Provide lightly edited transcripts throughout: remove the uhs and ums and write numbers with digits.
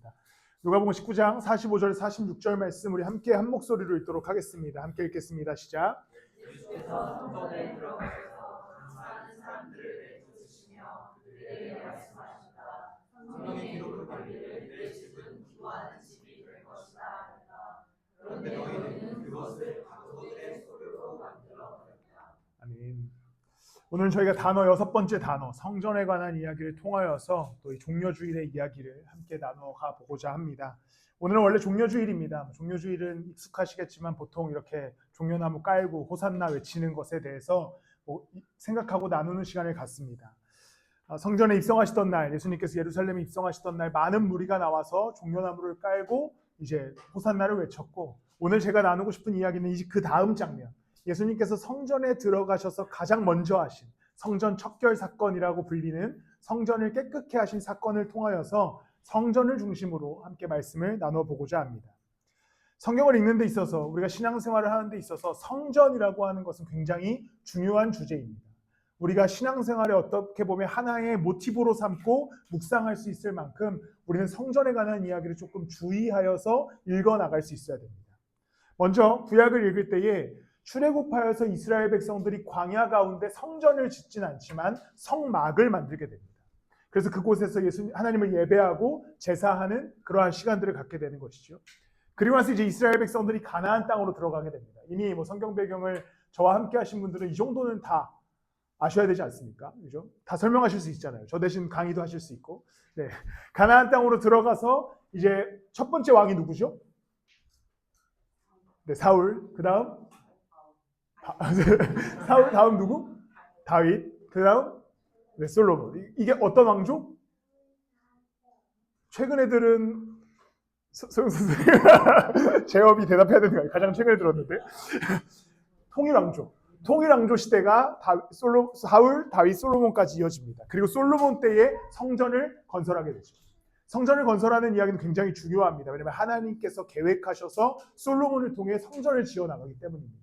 하겠습니다. 누가복음 19장 45절 46절 말씀 우리 함께 한 목소리로 읽도록 하겠습니다. 함께 읽겠습니다. 시작. 예수께서 성전에 들어가셔서 많은 사람들을 내쫓으시며 그들에게 말씀하셨다. 성경에 기록하기를 내 집은 기도하는 집이 될 것이다 하였다. 그런데 너희는 그것을 강도들의 소유로 만들어 버렸다. 아멘. 오늘 저희가 단어 6번째 단어 성전에 관한 이야기를 통하여서 또 이 종려주일의 이야기를 함께 나눠가 보고자 합니다. 오늘은 원래 종려주일입니다. 종려주일은 익숙하시겠지만 보통 이렇게 종려나무 깔고 호산나 외치는 것에 대해서 생각하고 나누는 시간을 갖습니다. 성전에 입성하시던 날, 예수님께서 예루살렘에 입성하시던 날 많은 무리가 나와서 종려나무를 깔고 이제 호산나를 외쳤고, 오늘 제가 나누고 싶은 이야기는 이제 그 다음 장면, 예수님께서 성전에 들어가셔서 가장 먼저 하신 성전 척결 사건이라고 불리는 성전을 깨끗게 하신 사건을 통하여서 성전을 중심으로 함께 말씀을 나눠보고자 합니다. 성경을 읽는 데 있어서, 우리가 신앙생활을 하는 데 있어서 성전이라고 하는 것은 굉장히 중요한 주제입니다. 우리가 신앙생활에 어떻게 보면 하나의 모티브로 삼고 묵상할 수 있을 만큼 우리는 성전에 관한 이야기를 조금 주의하여서 읽어나갈 수 있어야 됩니다. 먼저 구약을 읽을 때에 출애굽하여서 이스라엘 백성들이 광야 가운데 성전을 짓진 않지만 성막을 만들게 됩니다. 그래서 그곳에서 하나님을 예배하고 제사하는 그러한 시간들을 갖게 되는 것이죠. 그리고 나서 이제 이스라엘 백성들이 가나안 땅으로 들어가게 됩니다. 이미 성경 배경을 저와 함께 하신 분들은 이 정도는 다 아셔야 되지 않습니까? 그죠? 다 설명하실 수 있잖아요. 저 대신 강의도 하실 수 있고. 네. 가나안 땅으로 들어가서 이제 첫 번째 왕이 누구죠? 네, 사울. 그다음 사울 다음 누구? 다윗. 그다음 네, 솔로몬. 이게 어떤 왕조? 최근에 들은 소영 선생님 제업이 대답해야 되는 거예요. 가장 최근에 들었는데 통일왕조. 통일왕조 시대가 사울, 다윗, 솔로몬까지 이어집니다. 그리고 솔로몬 때에 성전을 건설하게 되죠. 성전을 건설하는 이야기는 굉장히 중요합니다. 왜냐하면 하나님께서 계획하셔서 솔로몬을 통해 성전을 지어나가기 때문입니다.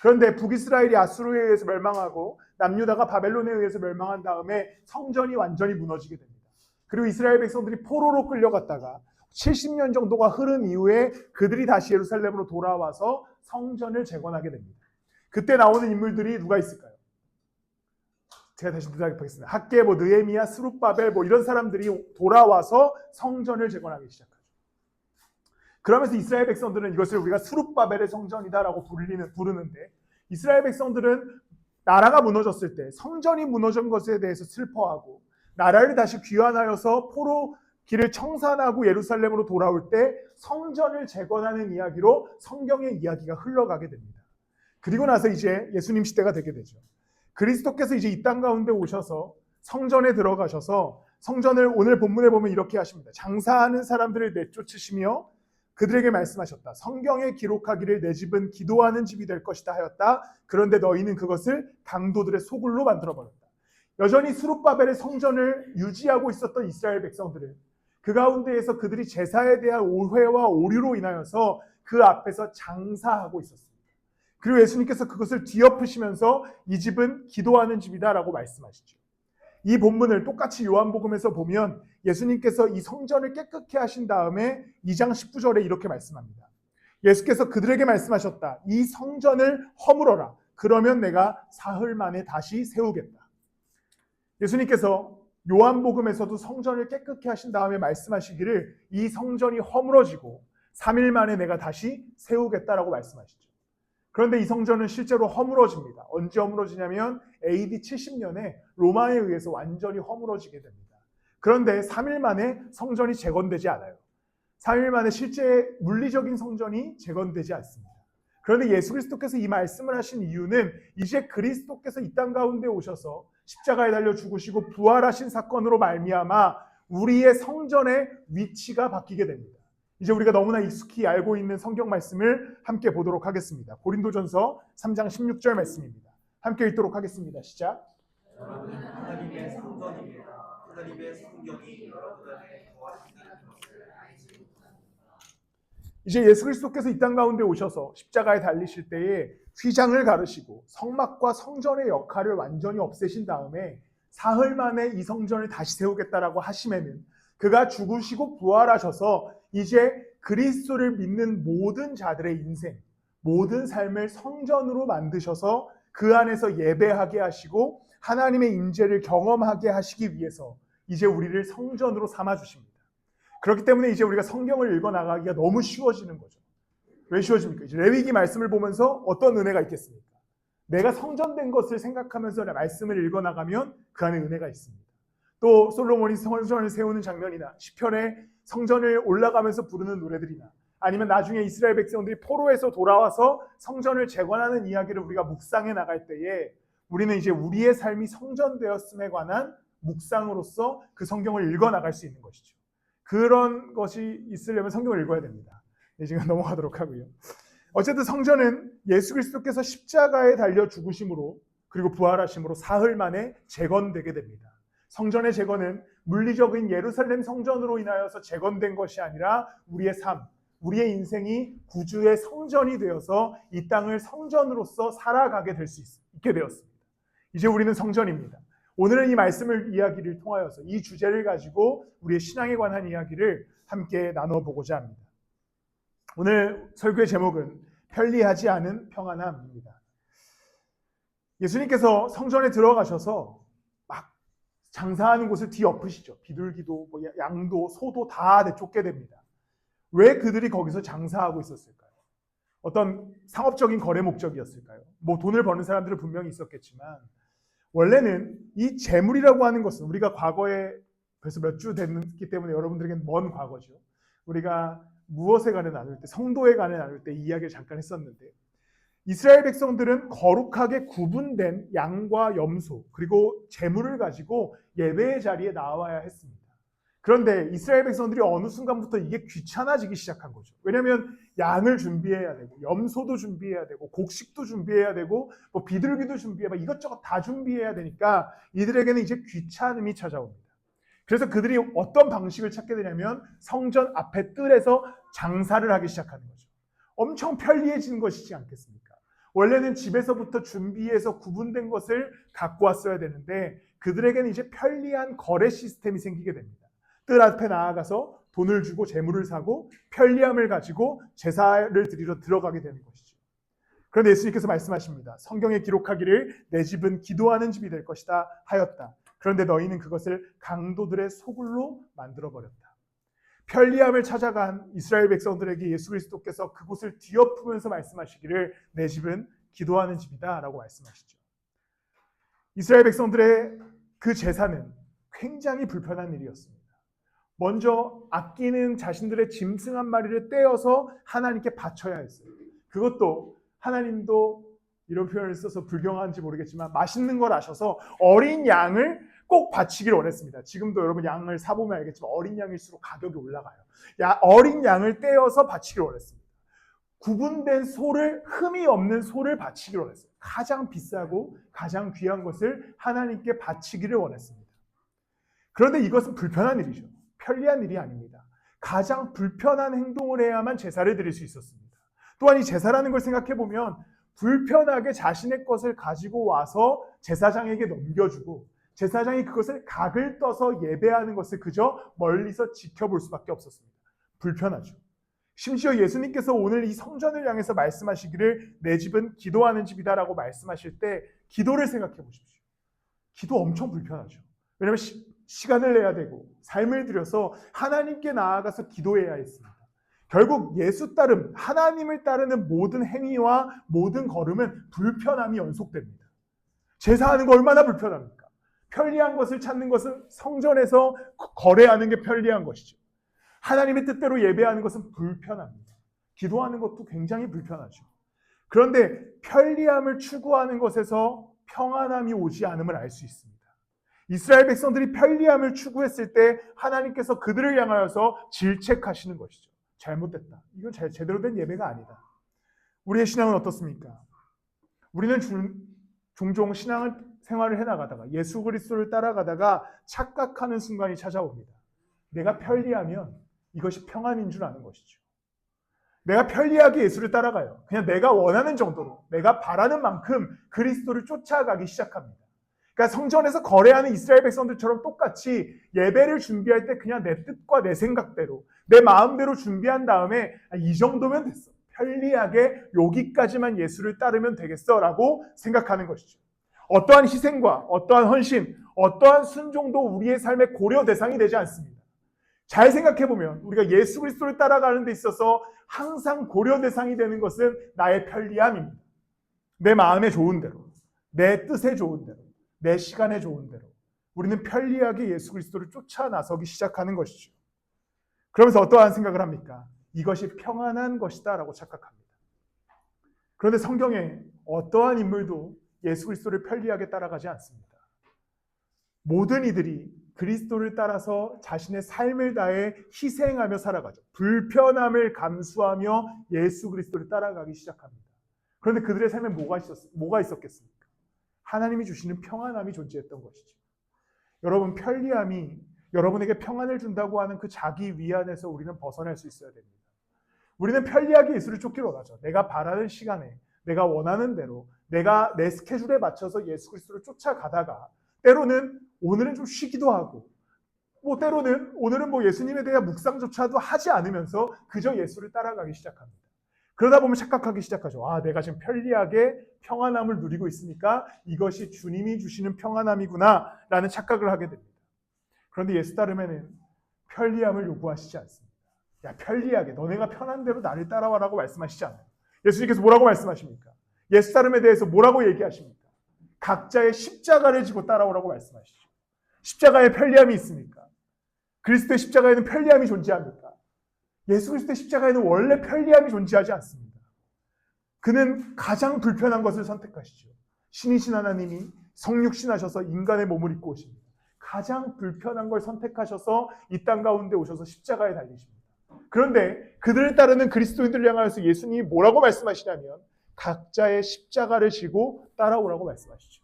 그런데 북이스라엘이 아수르에 의해서 멸망하고 남유다가 바벨론에 의해서 멸망한 다음에 성전이 완전히 무너지게 됩니다. 그리고 이스라엘 백성들이 포로로 끌려갔다가 70년 정도가 흐른 이후에 그들이 다시 예루살렘으로 돌아와서 성전을 재건하게 됩니다. 그때 나오는 인물들이 누가 있을까요? 제가 다시 대답하겠습니다. 학개, 느헤미야, 스룹바벨 이런 사람들이 돌아와서 성전을 재건하기 시작하죠. 그러면서 이스라엘 백성들은 이것을 우리가 스룹바벨의 성전이다라고 부르는데, 이스라엘 백성들은 나라가 무너졌을 때 성전이 무너진 것에 대해서 슬퍼하고 나라를 다시 귀환하여서 포로 길을 청산하고 예루살렘으로 돌아올 때 성전을 재건하는 이야기로 성경의 이야기가 흘러가게 됩니다. 그리고 나서 이제 예수님 시대가 되게 되죠. 그리스도께서 이제 이 땅 가운데 오셔서 성전에 들어가셔서 성전을 오늘 본문에 보면 이렇게 하십니다. 장사하는 사람들을 내쫓으시며 그들에게 말씀하셨다. 성경에 기록하기를 내 집은 기도하는 집이 될 것이다 하였다. 그런데 너희는 그것을 강도들의 소굴로 만들어버렸다. 여전히 스룹바벨의 성전을 유지하고 있었던 이스라엘 백성들은 그 가운데에서 그들이 제사에 대한 오해와 오류로 인하여서 그 앞에서 장사하고 있었습니다. 그리고 예수님께서 그것을 뒤엎으시면서 이 집은 기도하는 집이다라고 말씀하시죠. 이 본문을 똑같이 요한복음에서 보면 예수님께서 이 성전을 깨끗게 하신 다음에 2장 19절에 이렇게 말씀합니다. 예수께서 그들에게 말씀하셨다. 이 성전을 허물어라. 그러면 내가 사흘 만에 다시 세우겠다. 예수님께서 요한복음에서도 성전을 깨끗게 하신 다음에 말씀하시기를 이 성전이 허물어지고 3일 만에 내가 다시 세우겠다라고 말씀하시죠. 그런데 이 성전은 실제로 허물어집니다. 언제 허물어지냐면 AD 70년에 로마에 의해서 완전히 허물어지게 됩니다. 그런데 3일 만에 성전이 재건되지 않아요. 3일 만에 실제 물리적인 성전이 재건되지 않습니다. 그런데 예수 그리스도께서 이 말씀을 하신 이유는 이제 그리스도께서 이 땅 가운데 오셔서 십자가에 달려 죽으시고 부활하신 사건으로 말미암아 우리의 성전의 위치가 바뀌게 됩니다. 이제 우리가 너무나 익숙히 알고 있는 성경 말씀을 함께 보도록 하겠습니다. 고린도전서 3장 16절 말씀입니다. 함께 읽도록 하겠습니다. 시작. 여러분은 하나님의 성전입니다. 하나님의 성경이 여러분 안에 거하신다는 것을 알지 못합니다. 이제 예수 그리스도께서 이 땅 가운데 오셔서 십자가에 달리실 때에 휘장을 가르시고 성막과 성전의 역할을 완전히 없애신 다음에 사흘 만에 이 성전을 다시 세우겠다라고 하심에는 그가 죽으시고 부활하셔서 이제 그리스도를 믿는 모든 자들의 인생, 모든 삶을 성전으로 만드셔서 그 안에서 예배하게 하시고 하나님의 임재를 경험하게 하시기 위해서 이제 우리를 성전으로 삼아 주십니다. 그렇기 때문에 이제 우리가 성경을 읽어 나가기가 너무 쉬워지는 거죠. 왜 쉬워집니까? 이제 레위기 말씀을 보면서 어떤 은혜가 있겠습니까? 내가 성전된 것을 생각하면서 말씀을 읽어 나가면 그 안에 은혜가 있습니다. 또 솔로몬이 성전을 세우는 장면이나 시편에 성전을 올라가면서 부르는 노래들이나 아니면 나중에 이스라엘 백성들이 포로에서 돌아와서 성전을 재건하는 이야기를 우리가 묵상해 나갈 때에 우리는 이제 우리의 삶이 성전되었음에 관한 묵상으로서 그 성경을 읽어 나갈 수 있는 것이죠. 그런 것이 있으려면 성경을 읽어야 됩니다. 지금 넘어가도록 하고요. 어쨌든 성전은 예수 그리스도께서 십자가에 달려 죽으심으로 그리고 부활하심으로 사흘 만에 재건되게 됩니다. 성전의 재건은 물리적인 예루살렘 성전으로 인하여서 재건된 것이 아니라 우리의 삶, 우리의 인생이 구주의 성전이 되어서 이 땅을 성전으로서 살아가게 될 수 있게 되었습니다. 이제 우리는 성전입니다. 오늘은 이 말씀을 이야기를 통하여서 이 주제를 가지고 우리의 신앙에 관한 이야기를 함께 나눠보고자 합니다. 오늘 설교의 제목은 편리하지 않은 평안함입니다. 예수님께서 성전에 들어가셔서 막 장사하는 곳을 뒤엎으시죠. 비둘기도 양도 소도 다 내쫓게 됩니다. 왜 그들이 거기서 장사하고 있었을까요? 어떤 상업적인 거래 목적이었을까요? 뭐 돈을 버는 사람들은 분명히 있었겠지만 원래는 이 재물이라고 하는 것은 우리가 과거에 벌써 몇 주 됐기 때문에 여러분들에게는 먼 과거죠. 우리가 무엇에 관해 나눌 때, 성도에 관해 나눌 때 이 이야기를 잠깐 했었는데 이스라엘 백성들은 거룩하게 구분된 양과 염소 그리고 재물을 가지고 예배의 자리에 나와야 했습니다. 그런데 이스라엘 백성들이 어느 순간부터 이게 귀찮아지기 시작한 거죠. 왜냐하면 양을 준비해야 되고 염소도 준비해야 되고 곡식도 준비해야 되고 뭐 비둘기도 준비해야 되고 이것저것 다 준비해야 되니까 이들에게는 이제 귀찮음이 찾아옵니다. 그래서 그들이 어떤 방식을 찾게 되냐면 성전 앞에 뜰에서 장사를 하기 시작하는 거죠. 엄청 편리해진 것이지 않겠습니까? 원래는 집에서부터 준비해서 구분된 것을 갖고 왔어야 되는데 그들에게는 이제 편리한 거래 시스템이 생기게 됩니다. 뜰 앞에 나아가서 돈을 주고 재물을 사고 편리함을 가지고 제사를 드리러 들어가게 되는 것이죠. 그런데 예수님께서 말씀하십니다. 성경에 기록하기를 내 집은 기도하는 집이 될 것이다 하였다. 그런데 너희는 그것을 강도들의 소굴로 만들어버렸다. 편리함을 찾아간 이스라엘 백성들에게 예수 그리스도께서 그곳을 뒤엎으면서 말씀하시기를 내 집은 기도하는 집이다 라고 말씀하시죠. 이스라엘 백성들의 그 제사는 굉장히 불편한 일이었습니다. 먼저 아끼는 자신들의 짐승 한 마리를 떼어서 하나님께 바쳐야 했어요. 그것도 하나님도 이런 표현을 써서 불경한지 모르겠지만 맛있는 걸 아셔서 어린 양을 꼭 바치기를 원했습니다. 지금도 여러분 양을 사보면 알겠지만 어린 양일수록 가격이 올라가요. 어린 양을 떼어서 바치기를 원했습니다. 구분된 소를, 흠이 없는 소를 바치기를 원했어요. 가장 비싸고 가장 귀한 것을 하나님께 바치기를 원했습니다. 그런데 이것은 불편한 일이죠. 편리한 일이 아닙니다. 가장 불편한 행동을 해야만 제사를 드릴 수 있었습니다. 또한 이 제사라는 걸 생각해보면 불편하게 자신의 것을 가지고 와서 제사장에게 넘겨주고 제사장이 그것을 각을 떠서 예배하는 것을 그저 멀리서 지켜볼 수밖에 없었습니다. 불편하죠. 심지어 예수님께서 오늘 이 성전을 향해서 말씀하시기를 내 집은 기도하는 집이다라고 말씀하실 때 기도를 생각해 보십시오. 기도 엄청 불편하죠. 왜냐하면 시간을 내야 되고 삶을 들여서 하나님께 나아가서 기도해야 했습니다. 결국 예수 따름, 하나님을 따르는 모든 행위와 모든 걸음은 불편함이 연속됩니다. 제사하는 거 얼마나 불편합니까? 편리한 것을 찾는 것은 성전에서 거래하는 게 편리한 것이죠. 하나님의 뜻대로 예배하는 것은 불편합니다. 기도하는 것도 굉장히 불편하죠. 그런데 편리함을 추구하는 것에서 평안함이 오지 않음을 알 수 있습니다. 이스라엘 백성들이 편리함을 추구했을 때 하나님께서 그들을 향하여서 질책하시는 것이죠. 잘못됐다. 이건 제대로 된 예배가 아니다. 우리의 신앙은 어떻습니까? 우리는 종종 생활을 해나가다가 예수 그리스도를 따라가다가 착각하는 순간이 찾아옵니다. 내가 편리하면 이것이 평안인 줄 아는 것이죠. 내가 편리하게 예수를 따라가요. 그냥 내가 원하는 정도로, 내가 바라는 만큼 그리스도를 쫓아가기 시작합니다. 그러니까 성전에서 거래하는 이스라엘 백성들처럼 똑같이 예배를 준비할 때 그냥 내 뜻과 내 생각대로 내 마음대로 준비한 다음에 이 정도면 됐어. 편리하게 여기까지만 예수를 따르면 되겠어라고 생각하는 것이죠. 어떠한 희생과 어떠한 헌신, 어떠한 순종도 우리의 삶의 고려 대상이 되지 않습니다. 잘 생각해보면 우리가 예수 그리스도를 따라가는 데 있어서 항상 고려 대상이 되는 것은 나의 편리함입니다. 내 마음에 좋은 대로, 내 뜻에 좋은 대로, 내 시간에 좋은 대로 우리는 편리하게 예수 그리스도를 쫓아 나서기 시작하는 것이죠. 그러면서 어떠한 생각을 합니까? 이것이 평안한 것이다 라고 착각합니다. 그런데 성경에 어떠한 인물도 예수 그리스도를 편리하게 따라가지 않습니다. 모든 이들이 그리스도를 따라서 자신의 삶을 다해 희생하며 살아가죠. 불편함을 감수하며 예수 그리스도를 따라가기 시작합니다. 그런데 그들의 삶에 뭐가 있었겠습니까? 하나님이 주시는 평안함이 존재했던 것이죠. 여러분, 편리함이 여러분에게 평안을 준다고 하는 그 자기 위안에서 우리는 벗어날 수 있어야 됩니다. 우리는 편리하게 예수를 쫓기로 가죠. 내가 바라는 시간에, 내가 원하는 대로, 내가 내 스케줄에 맞춰서 예수 그리스도를 쫓아가다가 때로는 오늘은 좀 쉬기도 하고 때로는 오늘은 예수님에 대한 묵상조차도 하지 않으면서 그저 예수를 따라가기 시작합니다. 그러다 보면 착각하기 시작하죠. 내가 지금 편리하게 평안함을 누리고 있으니까 이것이 주님이 주시는 평안함이구나 라는 착각을 하게 됩니다. 그런데 예수 따르면은 편리함을 요구하시지 않습니다. 야, 편리하게 너네가 편한 대로 나를 따라와라고 말씀하시지 않아요. 예수님께서 뭐라고 말씀하십니까? 예수 따름에 대해서 뭐라고 얘기하십니까? 각자의 십자가를 지고 따라오라고 말씀하시죠. 십자가에 편리함이 있습니까? 그리스도의 십자가에는 편리함이 존재합니까? 예수 그리스도의 십자가에는 원래 편리함이 존재하지 않습니다. 그는 가장 불편한 것을 선택하시죠. 신이신 하나님이 성육신하셔서 인간의 몸을 입고 오십니다. 가장 불편한 걸 선택하셔서 이 땅 가운데 오셔서 십자가에 달리십니다. 그런데 그들을 따르는 그리스도인들을 향하여서 예수님이 뭐라고 말씀하시냐면 각자의 십자가를 지고 따라오라고 말씀하시죠.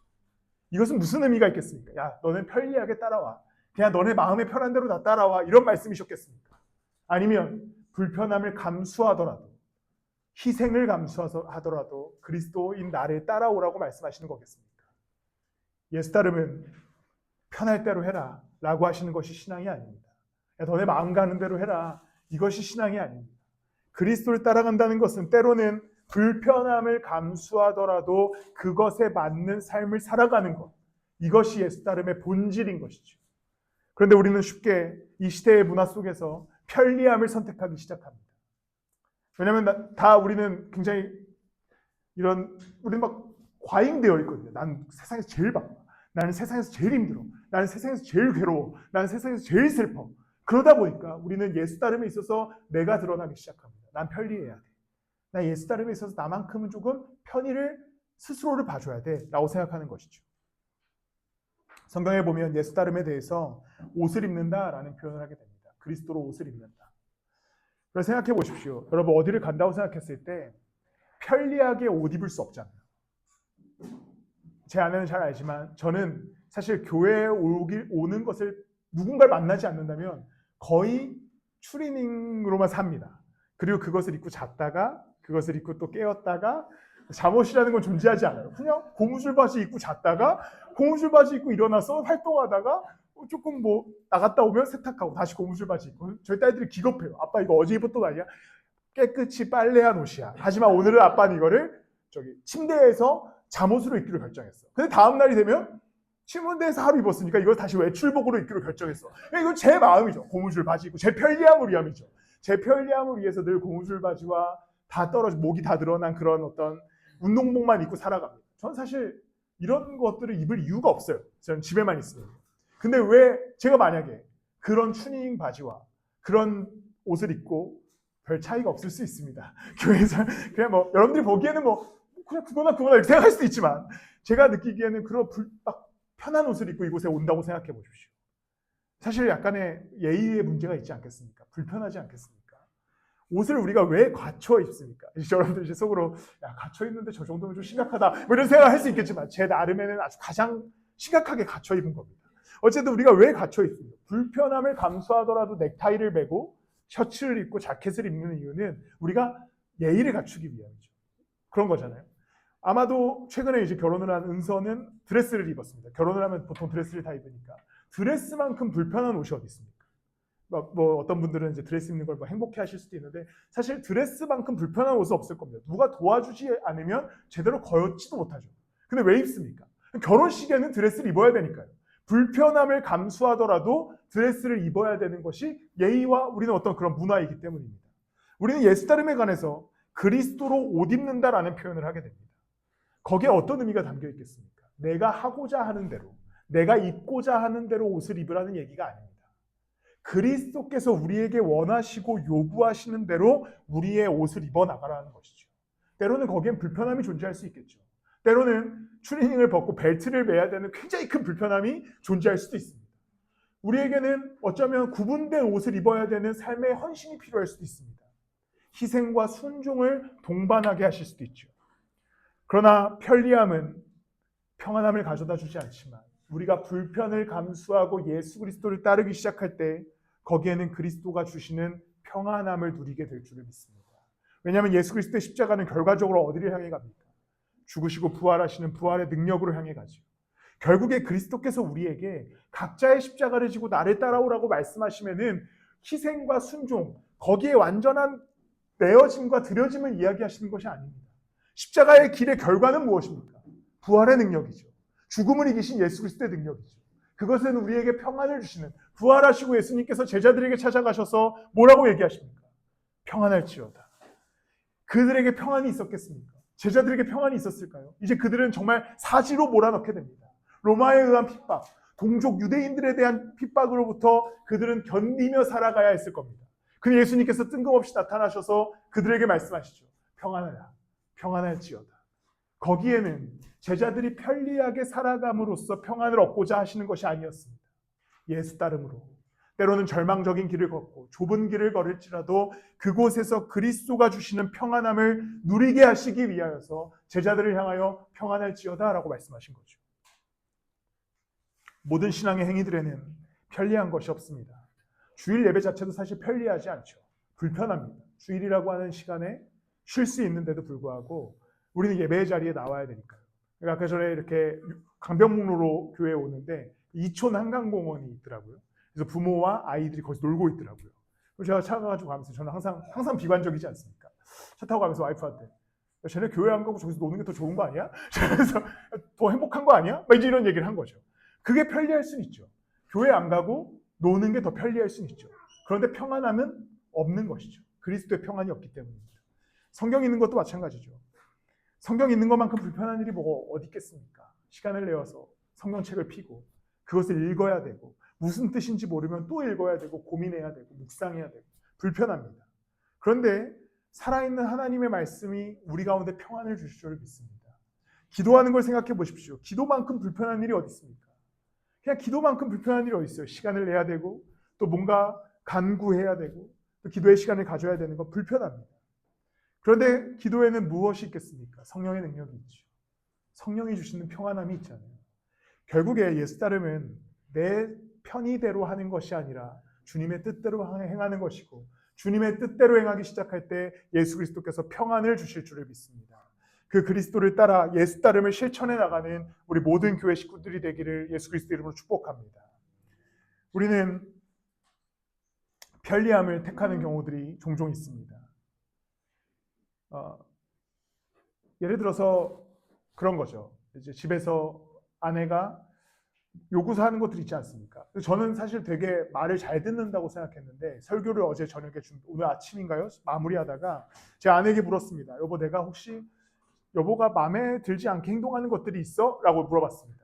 이것은 무슨 의미가 있겠습니까? 야, 너는 편리하게 따라와. 그냥 너네 마음에 편한 대로 다 따라와. 이런 말씀이셨겠습니까? 아니면 불편함을 감수하더라도 희생을 감수하더라도 그리스도인 나를 따라오라고 말씀하시는 거겠습니까? 예수 따르면 편할 대로 해라 라고 하시는 것이 신앙이 아닙니다. 야, 너네 마음 가는 대로 해라. 이것이 신앙이 아닙니다. 그리스도를 따라간다는 것은 때로는 불편함을 감수하더라도 그것에 맞는 삶을 살아가는 것. 이것이 예수 따름의 본질인 것이죠. 그런데 우리는 쉽게 이 시대의 문화 속에서 편리함을 선택하기 시작합니다. 왜냐하면 우리는 굉장히 우리는 막 과잉되어 있거든요. 난 세상에서 제일 바빠. 나는 세상에서 제일 힘들어. 나는 세상에서 제일 괴로워. 나는 세상에서 제일 슬퍼. 그러다 보니까 우리는 예수 따름에 있어서 내가 드러나기 시작합니다. 난 편리해야 돼. 나 예수 따름에 있어서 나만큼은 조금 편의를 스스로를 봐줘야 돼 라고 생각하는 것이죠. 성경에 보면 예수 따름에 대해서 옷을 입는다라는 표현을 하게 됩니다. 그리스도로 옷을 입는다. 그래서 생각해 보십시오. 여러분 어디를 간다고 생각했을 때 편리하게 옷 입을 수 없잖아요. 제 아내는 잘 알지만 저는 사실 교회에 오는 것을 누군가를 만나지 않는다면 거의 추리닝으로만 삽니다. 그리고 그것을 입고 잤다가 그것을 입고 또 깨었다가 잠옷이라는 건 존재하지 않아요. 그냥 고무줄 바지 입고 잤다가 고무줄 바지 입고 일어나서 활동하다가 조금 나갔다 오면 세탁하고 다시 고무줄 바지 입고. 저희 딸들이 기겁해요. 아빠 이거 어제 입었던 거 아니야? 깨끗이 빨래한 옷이야. 하지만 오늘은 아빠는 이거를 침대에서 잠옷으로 입기로 결정했어. 근데 다음 날이 되면 침대에서 하루 입었으니까 이걸 다시 외출복으로 입기로 결정했어. 이건 제 마음이죠. 고무줄 바지 입고 제 편리함을 위함이죠. 제 편리함을 위해서 늘 고무줄 바지와 다 떨어져 목이 다 드러난 그런 어떤 운동복만 입고 살아갑니다. 저는 사실 이런 것들을 입을 이유가 없어요. 저는 집에만 있으면. 근데 왜 제가 만약에 그런 추닝 바지와 그런 옷을 입고 별 차이가 없을 수 있습니다. 교회에서 그냥 여러분들이 보기에는 그냥 그거나 이렇게 생각할 수도 있지만 제가 느끼기에는 그런 편한 옷을 입고 이곳에 온다고 생각해 보십시오. 사실 약간의 예의의 문제가 있지 않겠습니까? 불편하지 않겠습니까? 옷을 우리가 왜 갖춰 입습니까? 여러분들 이제 속으로 갖춰 입는데 저 정도면 좀 심각하다 이런 생각을 할 수 있겠지만 제 나름에는 아주 가장 심각하게 갖춰 입은 겁니다. 어쨌든 우리가 왜 갖춰 입습니까? 불편함을 감수하더라도 넥타이를 매고 셔츠를 입고 자켓을 입는 이유는 우리가 예의를 갖추기 위함이죠. 그런 거잖아요. 아마도 최근에 이제 결혼을 한 은서는 드레스를 입었습니다. 결혼을 하면 보통 드레스를 다 입으니까 드레스만큼 불편한 옷이 어디 있습니까? 뭐 어떤 분들은 이제 드레스 입는 걸 뭐 행복해하실 수도 있는데 사실 드레스만큼 불편한 옷은 없을 겁니다. 누가 도와주지 않으면 제대로 거였지도 못하죠. 근데 왜 입습니까? 결혼식에는 드레스를 입어야 되니까요. 불편함을 감수하더라도 드레스를 입어야 되는 것이 예의와 우리는 어떤 그런 문화이기 때문입니다. 우리는 예수 따름에 관해서 그리스도로 옷 입는다라는 표현을 하게 됩니다. 거기에 어떤 의미가 담겨 있겠습니까? 내가 하고자 하는 대로, 내가 입고자 하는 대로 옷을 입으라는 얘기가 아닙니다. 그리스도께서 우리에게 원하시고 요구하시는 대로 우리의 옷을 입어 나가라는 것이죠. 때로는 거기엔 불편함이 존재할 수 있겠죠. 때로는 추리닝을 벗고 벨트를 매야 되는 굉장히 큰 불편함이 존재할 수도 있습니다. 우리에게는 어쩌면 구분된 옷을 입어야 되는 삶의 헌신이 필요할 수도 있습니다. 희생과 순종을 동반하게 하실 수도 있죠. 그러나 편리함은 평안함을 가져다 주지 않지만 우리가 불편을 감수하고 예수 그리스도를 따르기 시작할 때 거기에는 그리스도가 주시는 평안함을 누리게 될 줄을 믿습니다. 왜냐하면 예수 그리스도의 십자가는 결과적으로 어디를 향해 갑니까? 죽으시고 부활하시는 부활의 능력으로 향해 가죠. 결국에 그리스도께서 우리에게 각자의 십자가를 지고 나를 따라오라고 말씀하시면은 희생과 순종, 거기에 완전한 내어짐과 드려짐을 이야기하시는 것이 아닙니다. 십자가의 길의 결과는 무엇입니까? 부활의 능력이죠. 죽음을 이기신 예수 그리스도의 능력이죠. 그것은 우리에게 평안을 주시는, 부활하시고 예수님께서 제자들에게 찾아가셔서 뭐라고 얘기하십니까? 평안할지어다. 그들에게 평안이 있었겠습니까? 제자들에게 평안이 있었을까요? 이제 그들은 정말 사지로 몰아넣게 됩니다. 로마에 의한 핍박, 동족 유대인들에 대한 핍박으로부터 그들은 견디며 살아가야 했을 겁니다. 근데 예수님께서 뜬금없이 나타나셔서 그들에게 말씀하시죠. 평안하라, 평안할지어다. 거기에는 제자들이 편리하게 살아감으로써 평안을 얻고자 하시는 것이 아니었습니다. 예수 따름으로 때로는 절망적인 길을 걷고 좁은 길을 걸을지라도 그곳에서 그리스도가 주시는 평안함을 누리게 하시기 위하여서 제자들을 향하여 평안할지어다 라고 말씀하신 거죠. 모든 신앙의 행위들에는 편리한 것이 없습니다. 주일 예배 자체도 사실 편리하지 않죠. 불편합니다. 주일이라고 하는 시간에 쉴 수 있는데도 불구하고 우리는 예배의 자리에 나와야 되니까요. 아까 전에 이렇게 강변북로로 교회에 오는데 이촌 한강공원이 있더라고요. 그래서 부모와 아이들이 거기서 놀고 있더라고요. 그래서 제가 차 가지고 가면서 저는 항상 비관적이지 않습니까? 차 타고 가면서 와이프한테 야, 쟤네 교회 안 가고 저기서 노는 게 더 좋은 거 아니야? 그래서 더 행복한 거 아니야? 막 이제 이런 얘기를 한 거죠. 그게 편리할 수는 있죠. 교회 안 가고 노는 게 더 편리할 수는 있죠. 그런데 평안함은 없는 것이죠. 그리스도의 평안이 없기 때문입니다. 성경 읽는 것도 마찬가지죠. 성경 읽는 것만큼 불편한 일이 뭐가 어디 있겠습니까? 시간을 내어서 성경책을 펴고 그것을 읽어야 되고 무슨 뜻인지 모르면 또 읽어야 되고 고민해야 되고 묵상해야 되고 불편합니다. 그런데 살아있는 하나님의 말씀이 우리 가운데 평안을 주실 줄 믿습니다. 기도하는 걸 생각해 보십시오. 기도만큼 불편한 일이 어디 있습니까? 그냥 기도만큼 불편한 일이 어디 있어요? 시간을 내야 되고 또 뭔가 간구해야 되고 또 기도의 시간을 가져야 되는 건 불편합니다. 그런데 기도에는 무엇이 있겠습니까? 성령의 능력이 있죠. 성령이 주시는 평안함이 있잖아요. 결국에 예수 따름은 내 편의대로 하는 것이 아니라 주님의 뜻대로 행하는 것이고 주님의 뜻대로 행하기 시작할 때 예수 그리스도께서 평안을 주실 줄을 믿습니다. 그 그리스도를 따라 예수 따름을 실천해 나가는 우리 모든 교회 식구들이 되기를 예수 그리스도 이름으로 축복합니다. 우리는 편리함을 택하는 경우들이 종종 있습니다. 예를 들어서 그런 거죠. 이제 집에서 아내가 요구사하는 것들이 있지 않습니까? 저는 사실 되게 말을 잘 듣는다고 생각했는데 설교를 어제 저녁에 오늘 아침인가요? 마무리하다가 제 아내에게 물었습니다. 여보, 내가 혹시 여보가 마음에 들지 않게 행동하는 것들이 있어? 라고 물어봤습니다.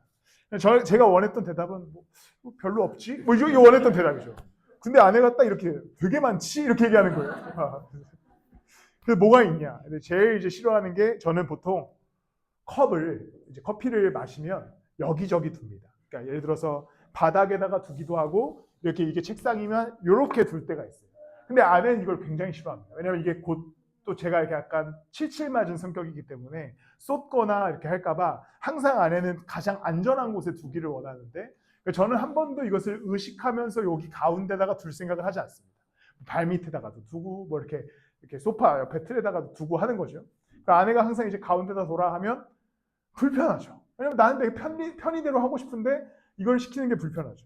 제가 원했던 대답은 뭐 별로 없지? 뭐 이게 원했던 대답이죠. 근데 아내가 딱 이렇게 되게 많지? 이렇게 얘기하는 거예요. 그래서 뭐가 있냐? 제일 이제 싫어하는 게 저는 보통 컵을 이제 커피를 마시면 여기저기 둡니다. 그러니까 예를 들어서 바닥에다가 두기도 하고 이렇게 이게 책상이면 이렇게 둘 때가 있어요. 근데 아내는 이걸 굉장히 싫어합니다. 왜냐하면 이게 곧 또 제가 이렇게 약간 칠칠 맞은 성격이기 때문에 쏟거나 이렇게 할까봐 항상 아내는 가장 안전한 곳에 두기를 원하는데 저는 한 번도 이것을 의식하면서 여기 가운데다가 둘 생각을 하지 않습니다. 발 밑에다가도 두고 뭐 이렇게 소파 옆에 틀에다가도 두고 하는 거죠. 그러니까 아내가 항상 이제 가운데다 둬라 하면 불편하죠. 왜냐면 나는 내 편의대로 하고 싶은데 이걸 시키는 게 불편하죠.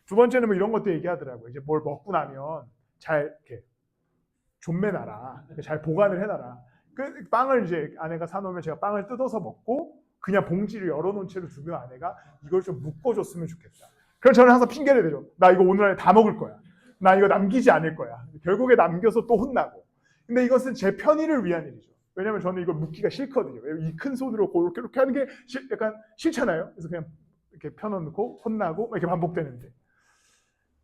두 번째는 뭐 이런 것도 얘기하더라고요. 이제 뭘 먹고 나면 잘 이렇게 존매놔라. 잘 보관을 해놔라. 그 빵을 이제 아내가 사놓으면 제가 빵을 뜯어서 먹고 그냥 봉지를 열어놓은 채로 두면 아내가 이걸 좀 묶어줬으면 좋겠다. 그럼 저는 항상 핑계를 대죠. 나 이거 오늘 안에 다 먹을 거야. 나 이거 남기지 않을 거야. 결국에 남겨서 또 혼나고. 근데 이것은 제 편의를 위한 일이죠. 왜냐면 저는 이걸 묶기가 싫거든요. 이 큰 손으로 이렇게 하는 게 약간 싫잖아요. 그래서 그냥 이렇게 펴놓고 혼나고 이렇게 반복되는데.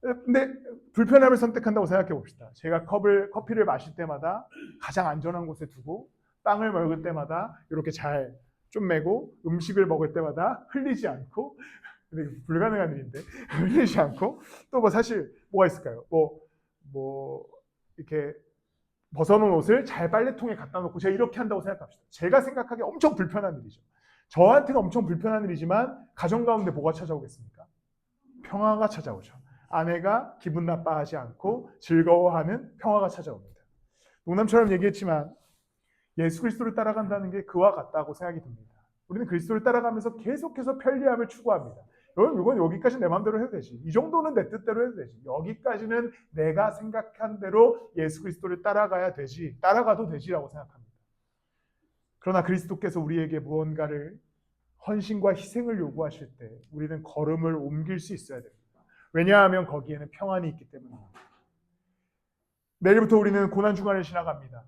근데 불편함을 선택한다고 생각해 봅시다. 제가 커피를 마실 때마다 가장 안전한 곳에 두고 빵을 먹을 때마다 이렇게 잘 쪼매고 음식을 먹을 때마다 흘리지 않고 근데 불가능한 일인데 흘리지 않고 또 뭐 사실 뭐가 있을까요? 뭐 이렇게 벗어놓은 옷을 잘 빨래통에 갖다 놓고 제가 이렇게 한다고 생각합시다. 제가 생각하기에 엄청 불편한 일이죠. 저한테는 엄청 불편한 일이지만 가정 가운데 뭐가 찾아오겠습니까? 평화가 찾아오죠. 아내가 기분 나빠하지 않고 즐거워하는 평화가 찾아옵니다. 농담처럼 얘기했지만 예수 그리스도를 따라간다는 게 그와 같다고 생각이 듭니다. 우리는 그리스도를 따라가면서 계속해서 편리함을 추구합니다. 이건 여기까지 내 마음대로 해도 되지. 이 정도는 내 뜻대로 해도 되지. 여기까지는 내가 생각한 대로 예수 그리스도를 따라가야 되지. 따라가도 되지라고 생각합니다. 그러나 그리스도께서 우리에게 무언가를 헌신과 희생을 요구하실 때 우리는 걸음을 옮길 수 있어야 됩니다. 왜냐하면 거기에는 평안이 있기 때문입니다. 내일부터 우리는 고난주간을 지나갑니다.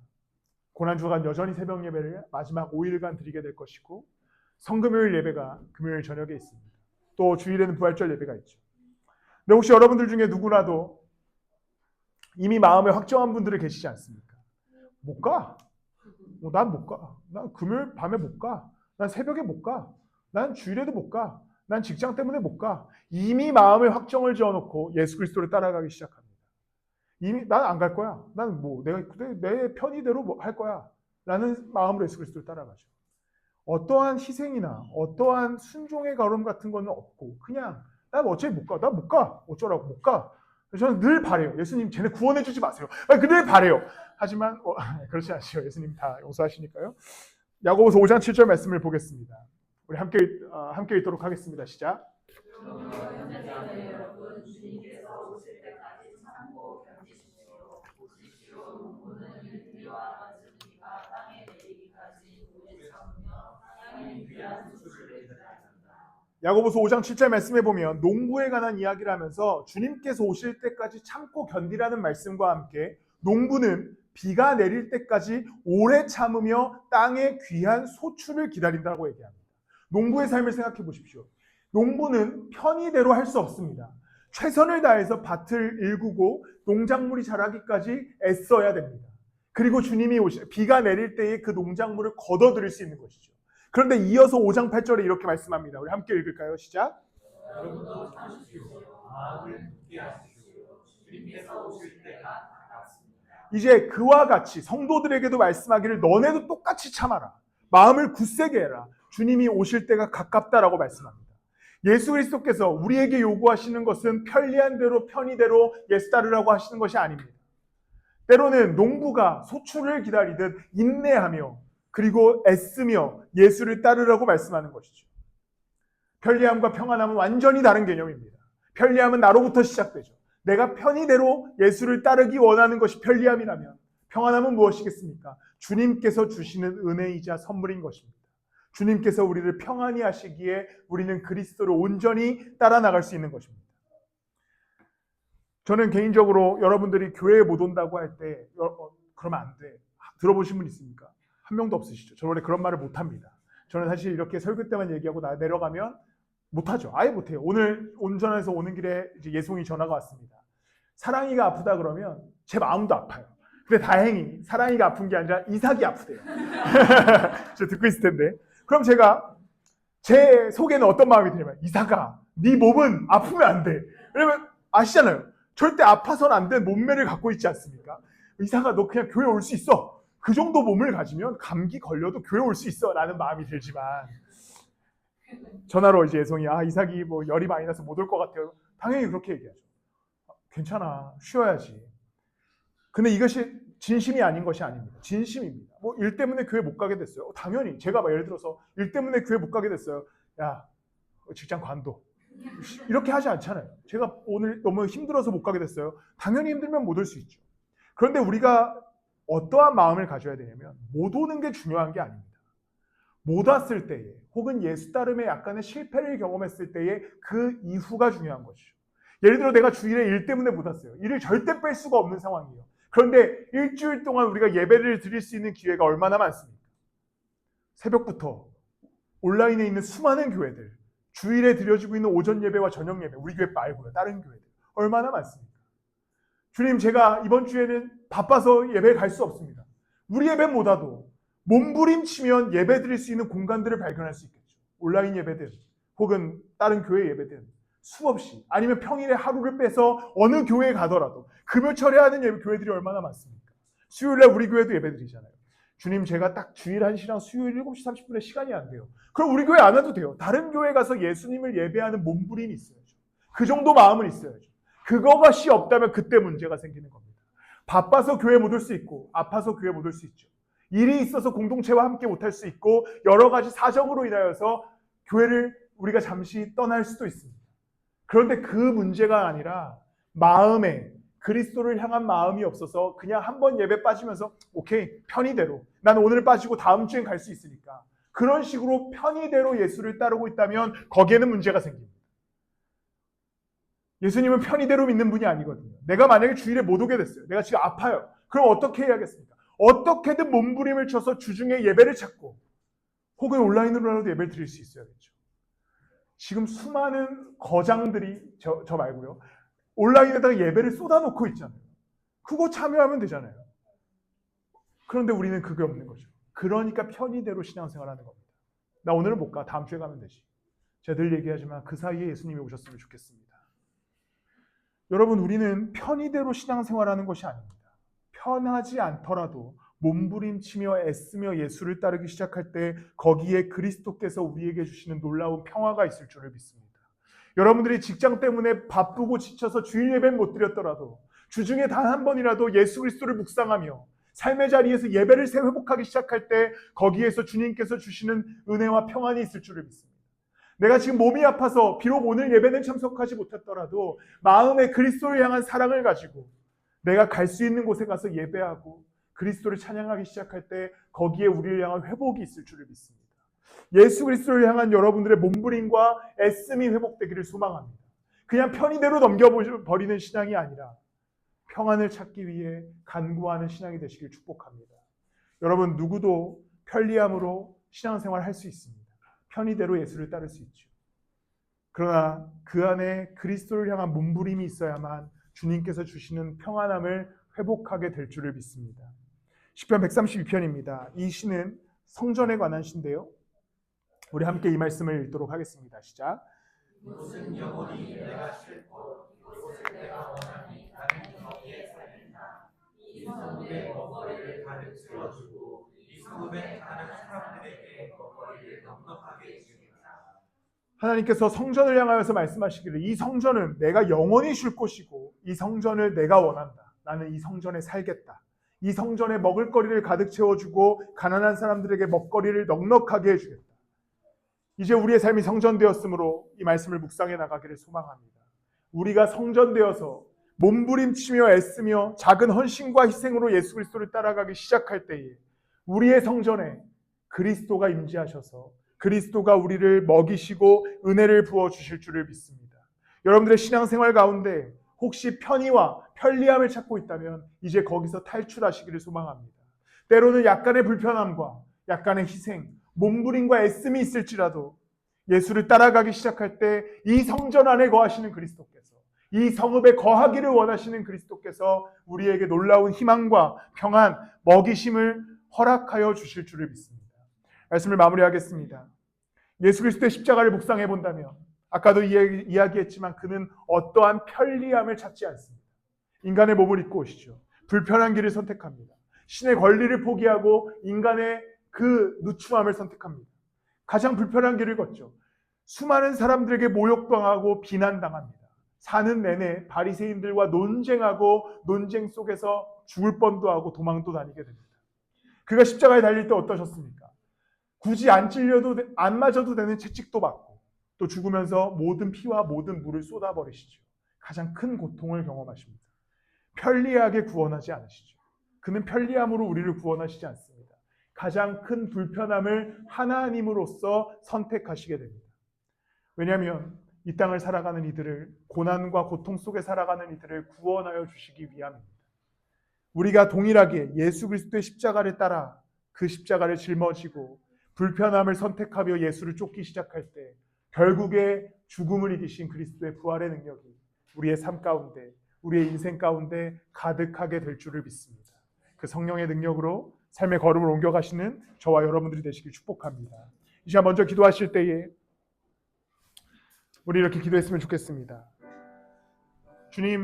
고난주간 여전히 새벽 예배를 마지막 5일간 드리게 될 것이고 성금요일 예배가 금요일 저녁에 있습니다. 또 주일에는 부활절 예배가 있죠. 근데 혹시 여러분들 중에 누구라도 이미 마음에 확정한 분들이 계시지 않습니까? 못 가. 난 못 가. 난 금요일 밤에 못 가. 난 새벽에 못 가. 난 주일에도 못 가. 난 직장 때문에 못 가. 이미 마음에 확정을 지어놓고 예수 그리스도를 따라가기 시작합니다. 이미 난 안 갈 거야. 난 뭐 내가 내 편의대로 뭐 할 거야. 라는 마음으로 예수 그리스도를 따라가죠. 어떠한 희생이나 어떠한 순종의 걸음 같은 거는 없고 그냥 난 어차피 못 가. 난 못 가. 어쩌라고 못 가. 저는 늘 바래요. 예수님 쟤네 구원해 주지 마세요. 늘 바래요. 하지만 그렇지 않죠. 예수님 다 용서하시니까요. 야고보서 5장 7절 말씀을 보겠습니다. 우리 함께 읽도록 하겠습니다. 시작. 야고보서 5장 7절 말씀에 보면 농부에 관한 이야기를 하면서 주님께서 오실 때까지 참고 견디라는 말씀과 함께 농부는 비가 내릴 때까지 오래 참으며 땅의 귀한 소출을 기다린다고 얘기합니다. 농부의 삶을 생각해 보십시오. 농부는 편의대로 할 수 없습니다. 최선을 다해서 밭을 일구고 농작물이 자라기까지 애써야 됩니다. 그리고 주님이 비가 내릴 때에 그 농작물을 걷어들일 수 있는 것이죠. 그런데 이어서 5장 8절에 이렇게 말씀합니다. 우리 함께 읽을까요? 시작. 여러분도 참으시오. 마음을 굳게 하십시오. 주님께서 오실 때가 가깝습니다. 이제 그와 같이 성도들에게도 말씀하기를 너네도 똑같이 참아라. 마음을 굳세게 해라. 주님이 오실 때가 가깝다라고 말씀합니다. 예수 그리스도께서 우리에게 요구하시는 것은 편리한 대로 편의대로 예수 따르라고 하시는 것이 아닙니다. 때로는 농부가 소출을 기다리듯 인내하며 그리고 애쓰며 예수를 따르라고 말씀하는 것이죠. 편리함과 평안함은 완전히 다른 개념입니다. 편리함은 나로부터 시작되죠. 내가 편의대로 예수를 따르기 원하는 것이 편리함이라면 평안함은 무엇이겠습니까? 주님께서 주시는 은혜이자 선물인 것입니다. 주님께서 우리를 평안히 하시기에 우리는 그리스도를 온전히 따라 나갈 수 있는 것입니다. 저는 개인적으로 여러분들이 교회에 못 온다고 할 때 그러면 안 돼. 들어보신 분 있습니까? 한 명도 없으시죠? 저는 원래 그런 말을 못합니다. 저는 사실 이렇게 설교 때만 얘기하고 내려가면 못하죠. 아예 못해요. 오늘 운전해서 오는 길에 이제 예송이 전화가 왔습니다. 사랑이가 아프다 그러면 제 마음도 아파요. 근데 다행히 사랑이가 아픈 게 아니라 이삭이 아프대요. 저 듣고 있을 텐데. 그럼 제가 제 속에는 어떤 마음이 드냐면 이삭아, 네 몸은 아프면 안 돼. 왜냐면 아시잖아요. 절대 아파서는 안 된 몸매를 갖고 있지 않습니까? 이삭아, 너 그냥 교회 올 수 있어. 그 정도 몸을 가지면 감기 걸려도 교회 올 수 있어 라는 마음이 들지만 전화로 이제 예송이 이삭이 뭐 열이 많이 나서 못 올 것 같아요. 당연히 그렇게 얘기하죠. 괜찮아, 쉬어야지. 근데 이것이 진심이 아닌 것이 아닙니다. 진심입니다. 뭐 일 때문에 교회 못 가게 됐어요. 당연히 제가 막 예를 들어서 일 때문에 교회 못 가게 됐어요. 야, 직장 관둬. 이렇게 하지 않잖아요. 제가 오늘 너무 힘들어서 못 가게 됐어요. 당연히 힘들면 못 올 수 있죠. 그런데 우리가 어떠한 마음을 가져야 되냐면 못 오는 게 중요한 게 아닙니다. 못 왔을 때에 혹은 예수 따름에 약간의 실패를 경험했을 때에 그 이후가 중요한 것이죠. 예를 들어 내가 주일에 일 때문에 못 왔어요. 일을 절대 뺄 수가 없는 상황이에요. 그런데 일주일 동안 우리가 예배를 드릴 수 있는 기회가 얼마나 많습니까? 새벽부터 온라인에 있는 수많은 교회들, 주일에 드려지고 있는 오전 예배와 저녁 예배, 우리 교회 말고요, 다른 교회들 얼마나 많습니까? 주님, 제가 이번 주에는 바빠서 예배 갈 수 없습니다. 우리 예배 못 와도 몸부림치면 예배 드릴 수 있는 공간들을 발견할 수 있겠죠. 온라인 예배든 혹은 다른 교회 예배든 수없이, 아니면 평일에 하루를 빼서 어느 교회에 가더라도 금요철에 하는 예배 교회들이 얼마나 많습니까? 수요일에 우리 교회도 예배 드리잖아요. 주님, 제가 딱 주일 1시랑 수요일 7시 30분에 시간이 안 돼요. 그럼 우리 교회 안 와도 돼요. 다른 교회 가서 예수님을 예배하는 몸부림이 있어야죠. 그 정도 마음은 있어야죠. 그것이 없다면 그때 문제가 생기는 겁니다. 바빠서 교회 못 올 수 있고 아파서 교회 못 올 수 있죠. 일이 있어서 공동체와 함께 못할 수 있고 여러 가지 사정으로 인하여서 교회를 우리가 잠시 떠날 수도 있습니다. 그런데 그 문제가 아니라 마음에 그리스도를 향한 마음이 없어서 그냥 한번 예배 빠지면서 오케이, 편의대로 나는 오늘 빠지고 다음 주엔 갈 수 있으니까 그런 식으로 편의대로 예수를 따르고 있다면 거기에는 문제가 생깁니다. 예수님은 편의대로 믿는 분이 아니거든요. 내가 만약에 주일에 못 오게 됐어요. 내가 지금 아파요. 그럼 어떻게 해야겠습니까? 어떻게든 몸부림을 쳐서 주중에 예배를 찾고 혹은 온라인으로라도 예배를 드릴 수 있어야겠죠. 지금 수많은 거장들이 저 말고요, 온라인에다가 예배를 쏟아놓고 있잖아요. 그거 참여하면 되잖아요. 그런데 우리는 그게 없는 거죠. 그러니까 편의대로 신앙생활하는 겁니다. 나 오늘은 못 가. 다음 주에 가면 되지. 제가 늘 얘기하지만 그 사이에 예수님이 오셨으면 좋겠습니다. 여러분, 우리는 편의대로 신앙생활하는 것이 아닙니다. 편하지 않더라도 몸부림치며 애쓰며 예수를 따르기 시작할 때 거기에 그리스도께서 우리에게 주시는 놀라운 평화가 있을 줄을 믿습니다. 여러분들이 직장 때문에 바쁘고 지쳐서 주일 예배는 못 드렸더라도 주중에 단 한 번이라도 예수 그리스도를 묵상하며 삶의 자리에서 예배를 회복하기 시작할 때 거기에서 주님께서 주시는 은혜와 평안이 있을 줄을 믿습니다. 내가 지금 몸이 아파서 비록 오늘 예배는 참석하지 못했더라도 마음에 그리스도를 향한 사랑을 가지고 내가 갈 수 있는 곳에 가서 예배하고 그리스도를 찬양하기 시작할 때 거기에 우리를 향한 회복이 있을 줄을 믿습니다. 예수 그리스도를 향한 여러분들의 몸부림과 애씀이 회복되기를 소망합니다. 그냥 편의대로 넘겨버리는 신앙이 아니라 평안을 찾기 위해 간구하는 신앙이 되시길 축복합니다. 여러분, 누구도 편리함으로 신앙생활을 할 수 있습니다. 편의대로 예수를 따를 수 있죠. 그러나 그 안에 그리스도를 향한 몸부림이 있어야만 주님께서 주시는 평안함을 회복하게 될 줄을 믿습니다. 시편 132편입니다. 이 시는 성전에 관한 시인데요. 우리 함께 이 말씀을 읽도록 하겠습니다. 시작. 이곳은 영원히 내가 쉴고 이곳을 내가 원하니 나는 거기에 살린다. 이 성읍의 먹거리를 가득 채워주고 이 성읍에 가는 사람들에게 먹거리를 넉넉하게 주리라. 하나님께서 성전을 향하여서 말씀하시기를 이 성전은 내가 영원히 쉴 곳이고 이 성전을 내가 원한다. 나는 이 성전에 살겠다. 이 성전에 먹을거리를 가득 채워주고 가난한 사람들에게 먹거리를 넉넉하게 해주겠다. 이제 우리의 삶이 성전되었으므로 이 말씀을 묵상해 나가기를 소망합니다. 우리가 성전되어서 몸부림치며 애쓰며 작은 헌신과 희생으로 예수 그리스도를 따라가기 시작할 때에 우리의 성전에 그리스도가 임재하셔서 그리스도가 우리를 먹이시고 은혜를 부어주실 줄을 믿습니다. 여러분들의 신앙생활 가운데 혹시 편의와 편리함을 찾고 있다면 이제 거기서 탈출하시기를 소망합니다. 때로는 약간의 불편함과 약간의 희생, 몸부림과 애씀이 있을지라도 예수를 따라가기 시작할 때 이 성전 안에 거하시는 그리스도께서, 이 성읍에 거하기를 원하시는 그리스도께서 우리에게 놀라운 희망과 평안, 먹이심을 허락하여 주실 줄을 믿습니다. 말씀을 마무리하겠습니다. 예수 그리스도의 십자가를 묵상해 본다면 아까도 이야기했지만 그는 어떠한 편리함을 찾지 않습니다. 인간의 몸을 입고 오시죠. 불편한 길을 선택합니다. 신의 권리를 포기하고 인간의 그 누추함을 선택합니다. 가장 불편한 길을 걷죠. 수많은 사람들에게 모욕당하고 비난당합니다. 사는 내내 바리새인들과 논쟁하고 논쟁 속에서 죽을 뻔도 하고 도망도 다니게 됩니다. 그가 십자가에 달릴 때 어떠셨습니까? 굳이 안 찔려도 안 맞아도 되는 채찍도 받고 또 죽으면서 모든 피와 모든 물을 쏟아버리시죠. 가장 큰 고통을 경험하십니다. 편리하게 구원하지 않으시죠. 그는 편리함으로 우리를 구원하시지 않습니다. 가장 큰 불편함을 하나님으로서 선택하시게 됩니다. 왜냐하면 이 땅을 살아가는 이들을, 고난과 고통 속에 살아가는 이들을 구원하여 주시기 위함입니다. 우리가 동일하게 예수 그리스도의 십자가를 따라 그 십자가를 짊어지고 불편함을 선택하며 예수를 쫓기 시작할 때 결국에 죽음을 이기신 그리스도의 부활의 능력이 우리의 삶 가운데, 우리의 인생 가운데 가득하게 될 줄을 믿습니다. 그 성령의 능력으로 삶의 걸음을 옮겨가시는 저와 여러분들이 되시길 축복합니다. 이 시간 먼저 기도하실 때에 우리 이렇게 기도했으면 좋겠습니다. 주님,